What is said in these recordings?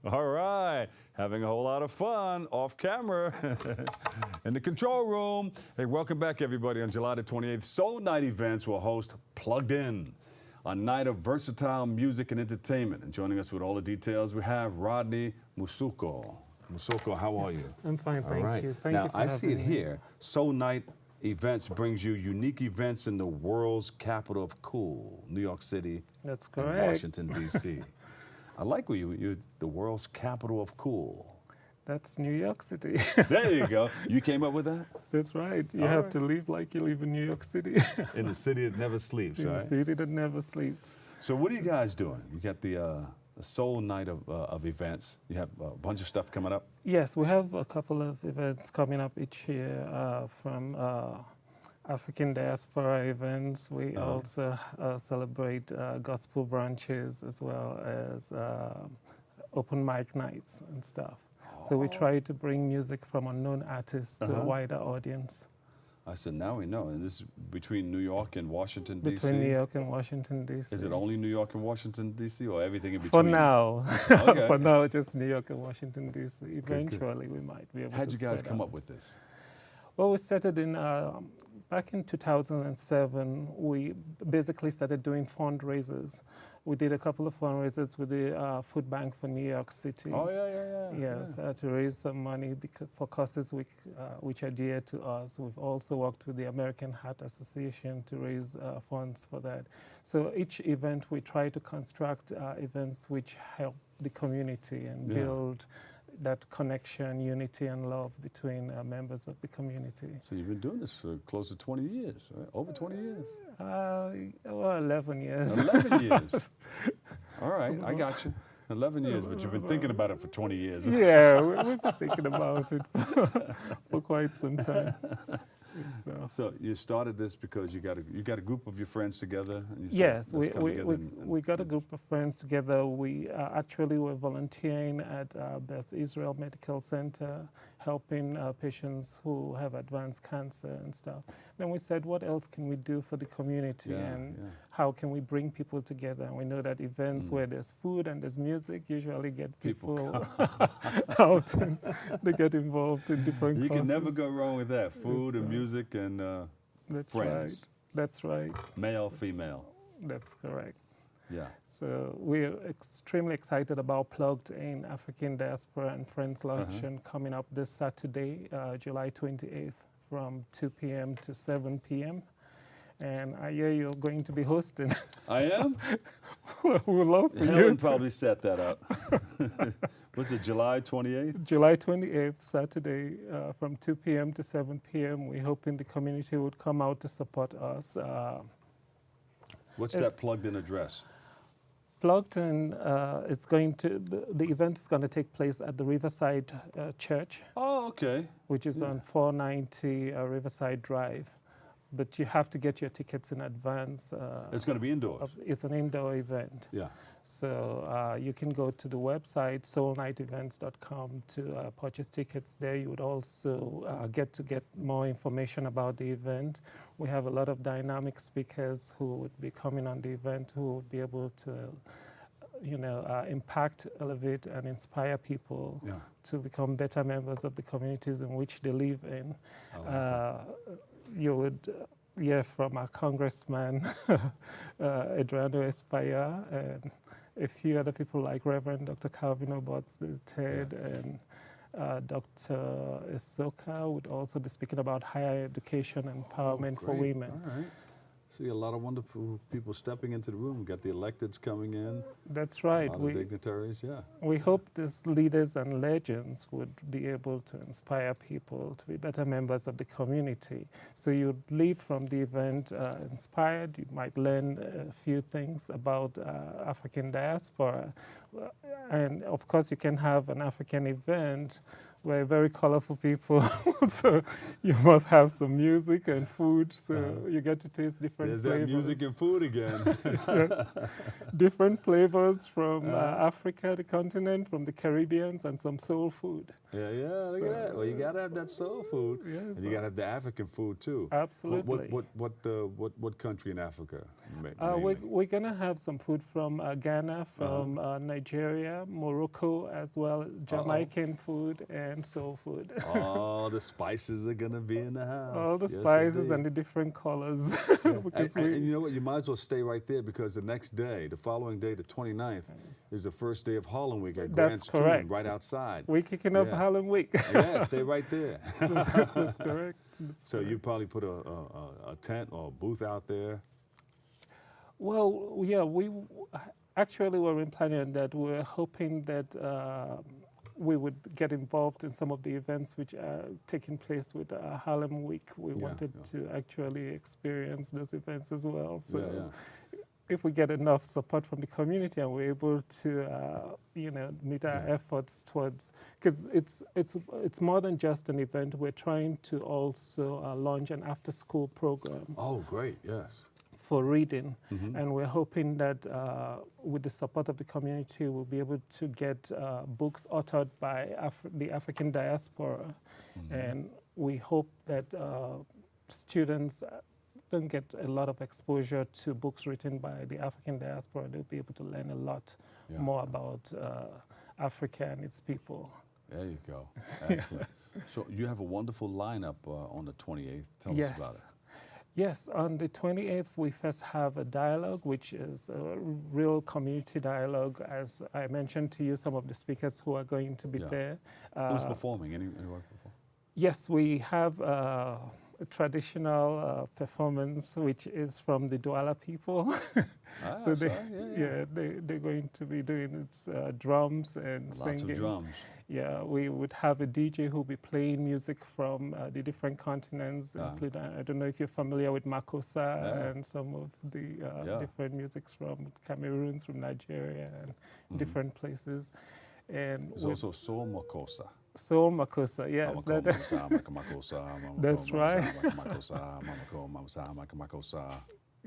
All right, having a whole lot of fun off camera in the control room. Hey, welcome back, everybody. On July the 28th, Soul Night Events will host Plugged In, a night of versatile music and entertainment. And joining us with all the details, we have Rodney Musoko. Musoko, how are you? I'm fine, thank you. Thank now, you for I see it having me. here. Soul Night Events brings you unique events in the world's capital of cool, New York City. That's and correct. Washington, D.C. I like where you're the world's capital of cool. That's New York City. There you go. You came up with that? That's right. You All have right. to live like you live in New York City. In the city that never sleeps, In right? the city that never sleeps. So what are you guys doing? You got the Soul Night of events. You have a bunch of stuff coming up? Yes, we have a couple of events coming up each year from African diaspora events. We also celebrate gospel branches as well as open mic nights and stuff. So we try to bring music from unknown artists to a wider audience. I said, now we know. And this is between New York and Washington, D.C.? Between New York and Washington, D.C. Is it only New York and Washington, D.C., or everything in For between? now. Okay. For now, just New York and Washington, D.C. Eventually, we might be able to How'd you guys spread come out. up with this? Well, we started in back in 2007. We basically started doing fundraisers. We did a couple of fundraisers with the Food Bank for New York City. Oh, yeah. Yes, to raise some money for causes which are dear to us. We've also worked with the American Heart Association to raise funds for that. So each event we try to construct events which help the community and build that connection, unity, and love between members of the community. So you've been doing this for close to 20 years, right? Over 20 years? Well, 11 years. 11 years. All right, I got you. 11 years, but you've been thinking about it for 20 years. Yeah, we've been thinking about it for quite some time. So you started this because you got a group of your friends together? And you said, Yes, "Let's come together we got a group of friends together. We actually were volunteering at Beth Israel Medical Center, helping patients who have advanced cancer and stuff. Then we said, what else can we do for the community, and how can we bring people together? And we know that events where there's food and there's music usually get people out, and they get involved in different You causes. can never go wrong with that. Food and music and That's friends. right. That's right. Male, female. That's correct. Yeah. So we're extremely excited about Plugged In African Diaspora and Friends Luncheon coming up this Saturday, July 28th from 2 p.m. to 7 p.m. And I hear you're going to be hosting. I am? We'd love for you Helen to. probably set that up. What's it, July 28th? July 28th, Saturday, from 2 p.m. to 7 p.m. We're hoping the community would come out to support us. What's that plugged-in address? Plugged In, the event is going to take place at the Riverside Church, Oh, okay. which is on 490 Riverside Drive. But you have to get your tickets in advance. It's going to be indoors. It's an indoor event. Yeah. So you can go to the website, soulnightevents.com, to purchase tickets there. You would also get more information about the event. We have a lot of dynamic speakers who would be coming on the event, who would be able to impact, elevate, and inspire people to become better members of the communities in which they live in. You would hear from our Congressman, Edrano Espaya, and a few other people like Reverend Dr. Calvin Obots III, and Dr. Isoka would also be speaking about higher education and empowerment for women. All right. See a lot of wonderful people stepping into the room. Got the electeds coming in. That's right. A lot of dignitaries, We hope these leaders and legends would be able to inspire people to be better members of the community. So you'd leave from the event inspired. You might learn a few things about African diaspora. And of course, you can have an African event where very colorful people, so you must have some music and food, so you get to taste different There's flavors. that music and food again. Different flavors from Africa, the continent, from the Caribbean, and some soul food. Yeah, look at that. Well, you gotta have that soul food, and you gotta have the African food too. Absolutely. What country in Africa? We're gonna have some food from Ghana, from Nigeria, Morocco as well, Jamaican food, and soul food. All the spices are going to be in the house. All the Yes, spices indeed. and the different colors. Yeah. Because And you know what? You might as well stay right there because the next day, the following day, the 29th, is the first day of Harlem Week at Grant's Tomb, correct. right outside. We're kicking off Yeah. Harlem Week. Yeah, stay right there. That's correct. That's So correct. you probably put a tent or a booth out there. Well, yeah, we actually were planning on that. We're hoping that we would get involved in some of the events which are taking place with Harlem Week. We wanted to actually experience those events as well. So if we get enough support from the community and we're able to, meet our efforts towards, because it's more than just an event. We're trying to also launch an after-school program. Oh, great! Yes. For reading, and we're hoping that with the support of the community, we'll be able to get books authored by the African diaspora, and we hope that students don't get a lot of exposure to books written by the African diaspora. They'll be able to learn a lot more about Africa and its people. There you go. Excellent. So you have a wonderful lineup on the 28th. Tell us about it. Yes, on the 28th, we first have a dialogue, which is a real community dialogue. As I mentioned to you, some of the speakers who are going to be there. Who's performing? Anyone perform? Yes, we have a traditional performance, which is from the Douala people. So they're going to be doing its drums and singing. Lots of drums. Yeah, we would have a DJ who will be playing music from the different continents, including, I don't know if you're familiar with Makossa and some of the different musics from Cameroon, from Nigeria, and different places. And there's also Soul Makossa. Soul Makossa, yes. That's right.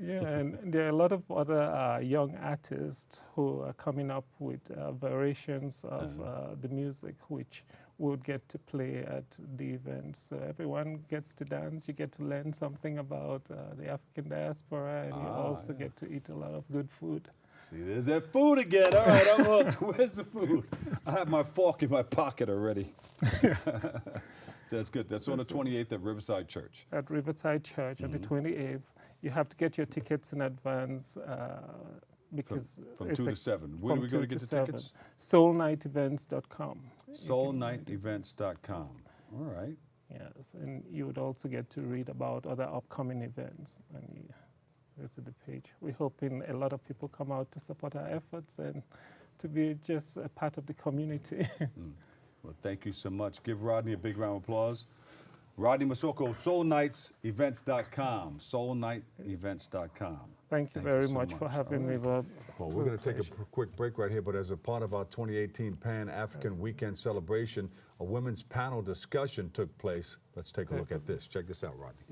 Yeah, and there are a lot of other young artists who are coming up with variations of the music, which would get to play at the event. So everyone gets to dance. You get to learn something about the African diaspora, and you also get to eat a lot of good food. See, there's that food again. All right, I'm hooked. Where's the food? I have my fork in my pocket already. So that's good. That's on the 28th at Riverside Church. At Riverside Church on the 28th. You have to get your tickets in advance because from 2 to 7. Where do we go to get the tickets? soulnightevents.com. soulnightevents.com. All right. Yes, and you would also get to read about other upcoming events when you visit the page. We're hoping a lot of people come out to support our efforts and to be just a part of the community. Well, thank you so much. Give Rodney a big round of applause. Rodney Musoko, soulnightevents.com. soulnightevents.com. Thank you very much for having me, Bob. Well, we're going to take a quick break right here, but as a part of our 2018 Pan-African Weekend celebration, a women's panel discussion took place. Let's take a look at this. Check this out, Rodney.